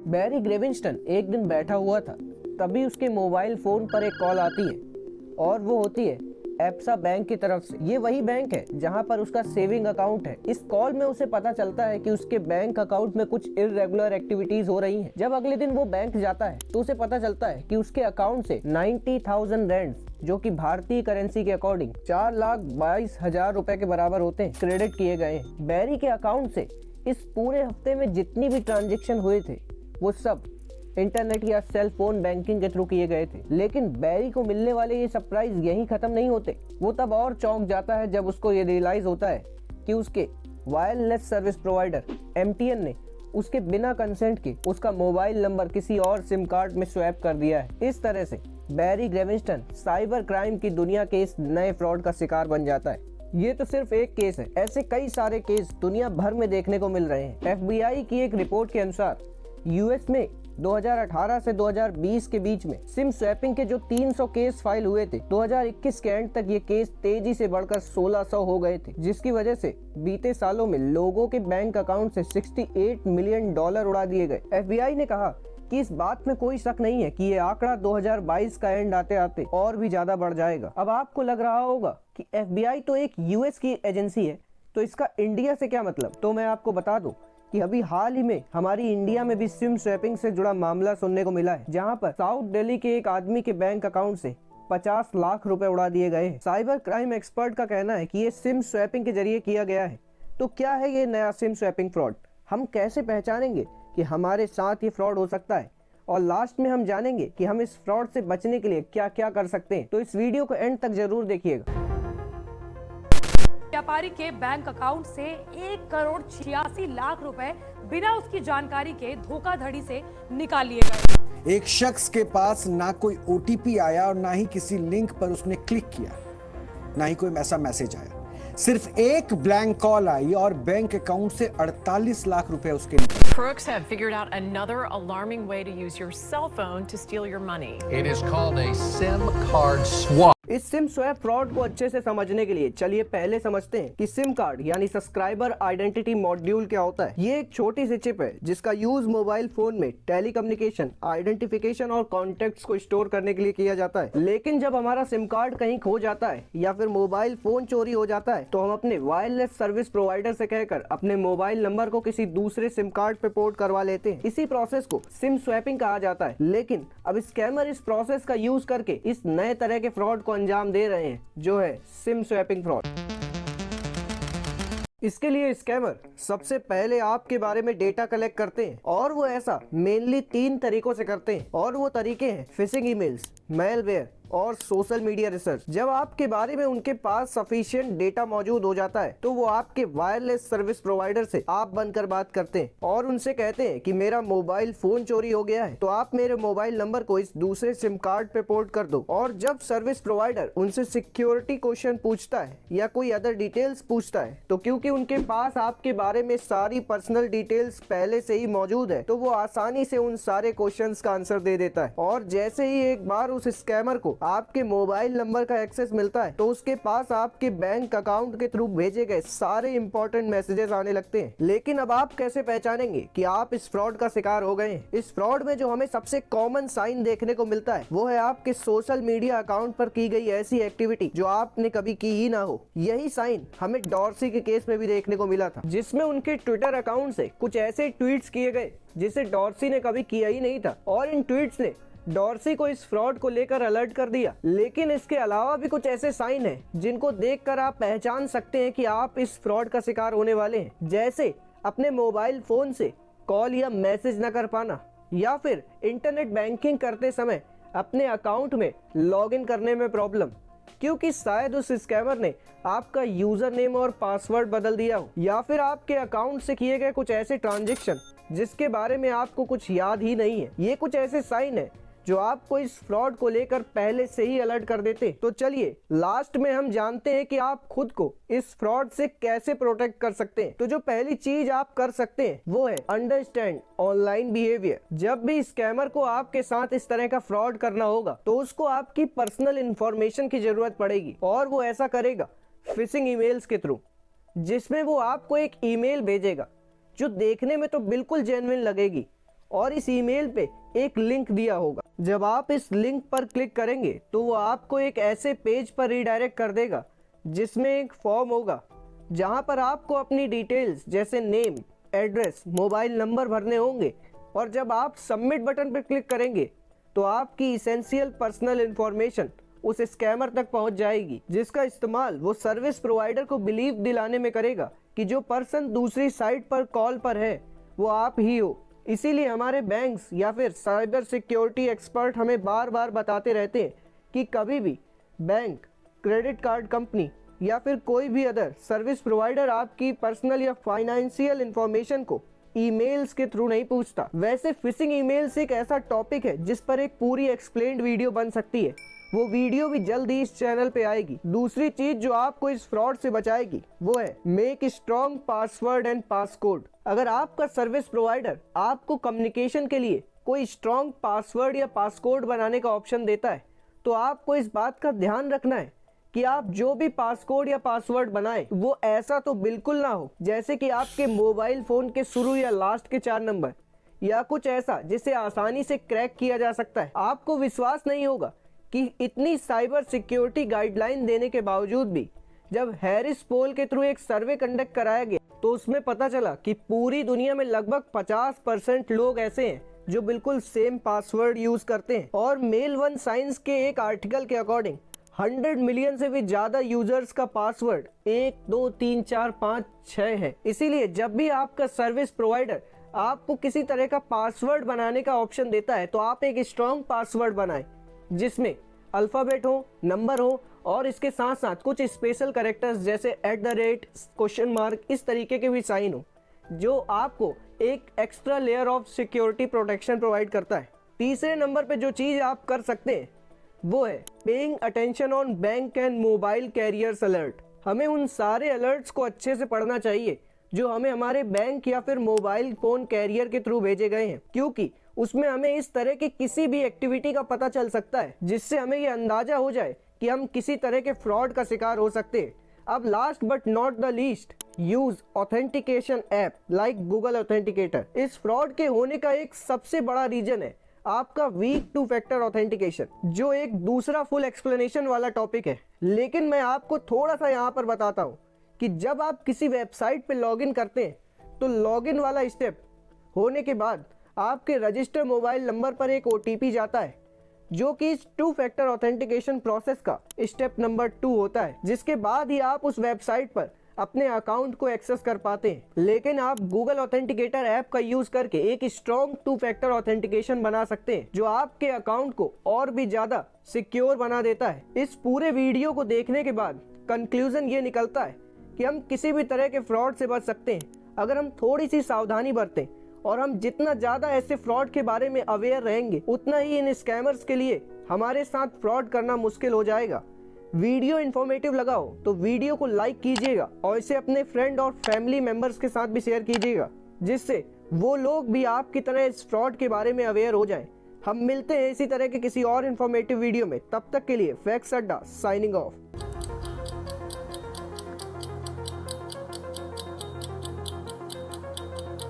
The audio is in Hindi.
बैरी ग्रेविंस्टन एक दिन बैठा हुआ था, तभी उसके मोबाइल फोन पर एक कॉल आती है और वो होती है एप्सा बैंक की तरफ से। ये वही बैंक है जहां पर उसका सेविंग अकाउंट है। इस कॉल में उसे पता चलता है कि उसके बैंक अकाउंट में कुछ इर्रेगुलर एक्टिविटीज हो रही हैं। जब अगले दिन वो बैंक जाता है तो उसे पता चलता है कि उसके अकाउंट से 90,000 रैंड, जो कि भारतीय करेंसी के अकॉर्डिंग 4,22,000 रुपए के बराबर होते हैं, क्रेडिट किए गए हैं। बैरी के अकाउंट से इस पूरे हफ्ते में जितनी भी ट्रांजेक्शन हुए थे वो सब इंटरनेट या सेल फोन बैंकिंग के थ्रू किए गए थे। लेकिन बैरी को मिलने वाले ये सरप्राइज यहीं खत्म नहीं होते। वो तब और चौंक जाता है जब उसको ये रियलाइज होता है कि उसके वायरलेस सर्विस प्रोवाइडर MTN ने उसके बिना कंसेंट के उसका मोबाइल नंबर किसी और सिम कार्ड में स्वैप कर दिया है। इस तरह से बैरी ग्रेविंस्टन साइबर क्राइम की दुनिया के इस नए फ्रॉड का शिकार बन जाता है। ये तो सिर्फ एक केस है, ऐसे कई सारे केस दुनिया भर में देखने को मिल रहे हैं। FBI की एक रिपोर्ट के अनुसार US में 2018 से 2020 के बीच में सिम स्वैपिंग के जो 300 केस फाइल हुए थे, 2021 के एंड तक ये केस तेजी से बढ़कर 1600 हो गए थे, जिसकी वजह से बीते सालों में लोगों के बैंक अकाउंट से $68 मिलियन उड़ा दिए गए। FBI ने कहा कि इस बात में कोई शक नहीं है कि ये आंकड़ा 2022 का एंड आते आते और भी ज्यादा बढ़ जाएगा। अब आपको लग रहा होगा कि FBI तो एक US की एजेंसी है, तो इसका इंडिया से क्या मतलब? तो मैं आपको बता दूं कि अभी हाल ही में हमारी इंडिया में भी सिम स्वैपिंग से जुड़ा मामला सुनने को मिला है, जहां पर साउथ दिल्ली के एक आदमी के बैंक अकाउंट से 50 लाख रुपए उड़ा दिए गए हैं। साइबर क्राइम एक्सपर्ट का कहना है कि ये सिम स्वैपिंग के जरिए किया गया है। तो क्या है ये नया सिम स्वैपिंग फ्रॉड? हम कैसे पहचानेंगे कि हमारे साथ ये फ्रॉड हो सकता है? और लास्ट में हम जानेंगे कि हम इस फ्रॉड से बचने के लिए क्या क्या कर सकते हैं। तो इस वीडियो को एंड तक जरूर देखिएगा। व्यापारी के बैंक अकाउंट से 1,86,00,000 रुपए बिना उसकी जानकारी के धोखाधड़ी से निकाल लिए गए। एक शख्स के पास ना कोई OTP आया और ना ही किसी लिंक पर उसने क्लिक किया, ना ही कोई ऐसा मैसेज आया। सिर्फ एक ब्लैंक कॉल आई और बैंक अकाउंट से 48 लाख रुपए उसके निकले। Crooks have figured out another alarming way to use your cell phone to steal your money. It is called a SIM card swap. इस सिम स्वैप फ्रॉड को अच्छे से समझने के लिए चलिए पहले समझते हैं कि सिम कार्ड यानी सब्सक्राइबर आइडेंटिटी मॉड्यूल क्या होता है। ये एक छोटी सी चिप है जिसका यूज मोबाइल फोन में टेलीकम्युनिकेशन, आइडेंटिफिकेशन और कॉन्टेक्ट्स को स्टोर करने के लिए किया जाता है। लेकिन जब हमारा सिम कार्ड कहीं खो जाता है या फिर मोबाइल फोन चोरी हो जाता है तो हम अपने वायरलेस सर्विस प्रोवाइडर से कहकर अपने मोबाइल नंबर को किसी दूसरे सिम कार्ड पे पोर्ट करवा लेते हैं। इसी प्रोसेस को सिम स्वैपिंग कहा जाता है। लेकिन अब स्कैमर इस प्रोसेस का यूज करके इस नए तरह के फ्रॉड को अंजाम दे रहे हैं, जो है सिम स्वैपिंग फ्रॉड। इसके लिए स्कैमर सबसे पहले आपके बारे में डेटा कलेक्ट करते हैं और वो ऐसा मेनली 3 तरीकों से करते हैं, और वो तरीके हैं फिशिंग ईमेल्स, मेलवेयर और सोशल मीडिया रिसर्च। जब आपके बारे में उनके पास सफिशिएंट डेटा मौजूद हो जाता है तो वो आपके वायरलेस सर्विस प्रोवाइडर से आप बनकर बात करते हैं और उनसे कहते हैं कि मेरा मोबाइल फोन चोरी हो गया है, तो आप मेरे मोबाइल नंबर को इस दूसरे सिम कार्ड पे पोर्ट कर दो। और जब सर्विस प्रोवाइडर उनसे सिक्योरिटी क्वेश्चन पूछता है या कोई अदर डिटेल्स पूछता है, तो क्योंकि उनके पास आपके बारे में सारी पर्सनल डिटेल्स पहले से ही मौजूद है, तो वो आसानी से उन सारे क्वेश्चंस का आंसर दे देता है। और जैसे ही एक बार उस स्कैमर को आपके मोबाइल नंबर का एक्सेस मिलता है तो उसके पास आपके बैंक अकाउंट के थ्रू भेजे गए सारे इंपॉर्टेंट मैसेजेस आने लगते हैं। लेकिन अब आप कैसे पहचानेंगे कि आप इस फ्रॉड का शिकार हो गए हैं? इस फ्रॉड में जो हमें सबसे कॉमन साइन देखने को मिलता है वो है आपके सोशल मीडिया अकाउंट पर की गई ऐसी एक्टिविटी जो आपने कभी की ही ना हो। यही साइन हमें डॉर्सी के केस में भी देखने को मिला था, जिसमें उनके ट्विटर अकाउंट से कुछ ऐसे ट्वीट्स किए गए जिसे डॉर्सी ने कभी किया ही नहीं था, और इन ट्वीट्स ने डॉर्सी को इस फ्रॉड को लेकर अलर्ट कर दिया। लेकिन इसके अलावा भी कुछ ऐसे साइन हैं जिनको देखकर आप पहचान सकते हैं कि आप इस फ्रॉड का शिकार होने वाले हैं, जैसे अपने मोबाइल फोन से कॉल या मैसेज न कर पाना, या फिर इंटरनेट बैंकिंग करते समय अपने अकाउंट में लॉगिन करने में प्रॉब्लम, क्योंकि शायद उस स्कैमर ने आपका यूजर नेम और पासवर्ड बदल दिया हो, या फिर आपके अकाउंट से किए गए कुछ ऐसे ट्रांजैक्शन जिसके बारे में आपको कुछ याद ही नहीं है। ये कुछ ऐसे साइन है जो आपको इस फ्रॉड को लेकर पहले से ही अलर्ट कर देते। तो चलिए लास्ट में हम जानते हैं कि आप खुद को इस फ्रॉड से कैसे प्रोटेक्ट कर सकते हैं। तो जो पहली चीज आप कर सकते हैं वो है अंडरस्टैंड ऑनलाइन बिहेवियर। जब भी स्कैमर को आपके साथ इस तरह का फ्रॉड करना होगा तो उसको आपकी पर्सनल इंफॉर्मेशन की जरूरत पड़ेगी, और वो ऐसा करेगा फिशिंग ईमेल्स के थ्रू, जिसमें वो आपको एक ईमेल भेजेगा जो देखने में तो बिल्कुल जेन्युइन लगेगी, और इस ईमेल पे एक लिंक दिया होगा। जब आप इस लिंक पर क्लिक करेंगे तो वो आपको एक ऐसे पेज पर रीडायरेक्ट कर देगा जिसमें एक फॉर्म होगा जहां पर आपको अपनी डिटेल्स जैसे नेम, एड्रेस, मोबाइल नंबर भरने होंगे और जब आप सबमिट बटन पर क्लिक करेंगे तो आपकी इसेंशियल पर्सनल इंफॉर्मेशन उस स्कैमर तक पहुंच जाएगी, जिसका इस्तेमाल वो सर्विस प्रोवाइडर को बिलीव दिलाने में करेगा कि जो पर्सन दूसरी साइट पर कॉल पर है वो आप ही हो। इसीलिए हमारे बैंक्स या फिर साइबर सिक्योरिटी एक्सपर्ट हमें बार बार बताते रहते हैं कि कभी भी बैंक, क्रेडिट कार्ड कंपनी या फिर कोई भी अदर सर्विस प्रोवाइडर आपकी पर्सनल या फाइनेंशियल इंफॉर्मेशन को ईमेल्स के थ्रू नहीं पूछता। वैसे फिशिंग ईमेल्स एक ऐसा टॉपिक है जिस पर एक पूरी एक्सप्लेन्ड वीडियो बन सकती है। वो वीडियो भी जल्द ही इस चैनल पे आएगी। दूसरी चीज जो आपको इस फ्रॉड से बचाएगी वो है make strong password and passcode. अगर आपका सर्विस प्रोवाइडर आपको कम्युनिकेशन के लिए कोई स्ट्रॉन्ग पासवर्ड या पासकोड बनाने का ऑप्शन देता है तो आपको इस बात का ध्यान रखना है कि आप जो भी पासकोड या पासवर्ड बनाएं वो ऐसा तो बिल्कुल ना हो जैसे कि आपके मोबाइल फोन के शुरू या लास्ट के 4 नंबर या कुछ ऐसा जिसे आसानी से क्रैक किया जा सकता है। आपको विश्वास नहीं होगा कि इतनी साइबर सिक्योरिटी गाइडलाइन देने के बावजूद भी जब हैरिस पोल के थ्रू एक सर्वे कंडक्ट कराया गया तो उसमें पता चला कि पूरी दुनिया में लगभग 50% लोग ऐसे हैं जो बिल्कुल सेम पासवर्ड यूज करते हैं। और मेल वन साइंस के एक आर्टिकल के अकॉर्डिंग 100 मिलियन से भी ज्यादा यूजर्स का पासवर्ड 1 2 3 4 5 6 है। इसीलिए जब भी आपका सर्विस प्रोवाइडर आपको किसी तरह का पासवर्ड बनाने का ऑप्शन देता है तो आप एक स्ट्रॉन्ग पासवर्ड बनाएं जिसमें अल्फाबेट हो, नंबर हो और इसके साथ साथ कुछ स्पेशल कैरेक्टर्स जैसे @ क्वेश्चन मार्क इस तरीके के भी साइन हो जो आपको एक extra layer of security protection provide करता है। तीसरे नंबर पे जो चीज आप कर सकते हैं वो है paying attention on bank and mobile carriers alert. हमें उन सारे अलर्ट्स को अच्छे से पढ़ना चाहिए जो हमें हमारे बैंक या फिर मोबाइल फोन कैरियर के थ्रू भेजे गए हैं, क्योंकि उसमें हमें इस तरह की किसी भी एक्टिविटी का पता चल सकता है जिससे हमें ये अंदाजा हो जाए कि हम किसी तरह के फ्रॉड का शिकार हो सकते हैं। अब last but not the least, use authentication app like Google authenticator. इस फ्रॉड के होने का एक सबसे बड़ा रीजन है आपका वीक 2 फैक्टर ऑथेंटिकेशन, जो एक दूसरा फुल एक्सप्लेनेशन वाला टॉपिक है। लेकिन मैं आपको थोड़ा सा यहाँ पर बताता हूँ कि जब आप किसी वेबसाइट पे लॉगिन करते हैं तो लॉगिन वाला स्टेप होने के बाद आपके रजिस्टर मोबाइल नंबर पर एक OTP जाता है जो कि इस 2 फैक्टर ऑथेंटिकेशन प्रोसेस का स्टेप नंबर 2 होता है, जिसके बाद ही आप उस वेबसाइट पर अपने अकाउंट को एक्सेस कर पाते हैं। लेकिन आप गूगल ऑथेंटिकेटर ऐप का यूज करके एक स्ट्रॉन्ग 2 फैक्टर ऑथेंटिकेशन बना सकते हैं जो आपके अकाउंट को और भी ज्यादा सिक्योर बना देता है। इस पूरे वीडियो को देखने के बाद कंक्लूजन ये निकलता है कि हम किसी भी तरह के फ्रॉड से बच सकते हैं अगर हम थोड़ी सी सावधानी बरतें, और हम जितना ज्यादा ऐसे फ्रॉड के बारे में अवेयर रहेंगे उतना ही इन स्कैमर्स के लिए हमारे साथ फ्रॉड करना मुश्किल हो जाएगा। वीडियो इन्फॉर्मेटिव लगा हो तो वीडियो को लाइक कीजिएगा और इसे अपने फ्रेंड और फैमिली मेंबर्स के साथ भी शेयर कीजिएगा जिससे वो लोग भी आपकी तरह इस फ्रॉड के बारे में अवेयर हो जाएं। हम मिलते हैं इसी तरह के किसी और इन्फॉर्मेटिव वीडियो में, तब तक के लिए फैक्ट्स अड्डा साइनिंग ऑफ।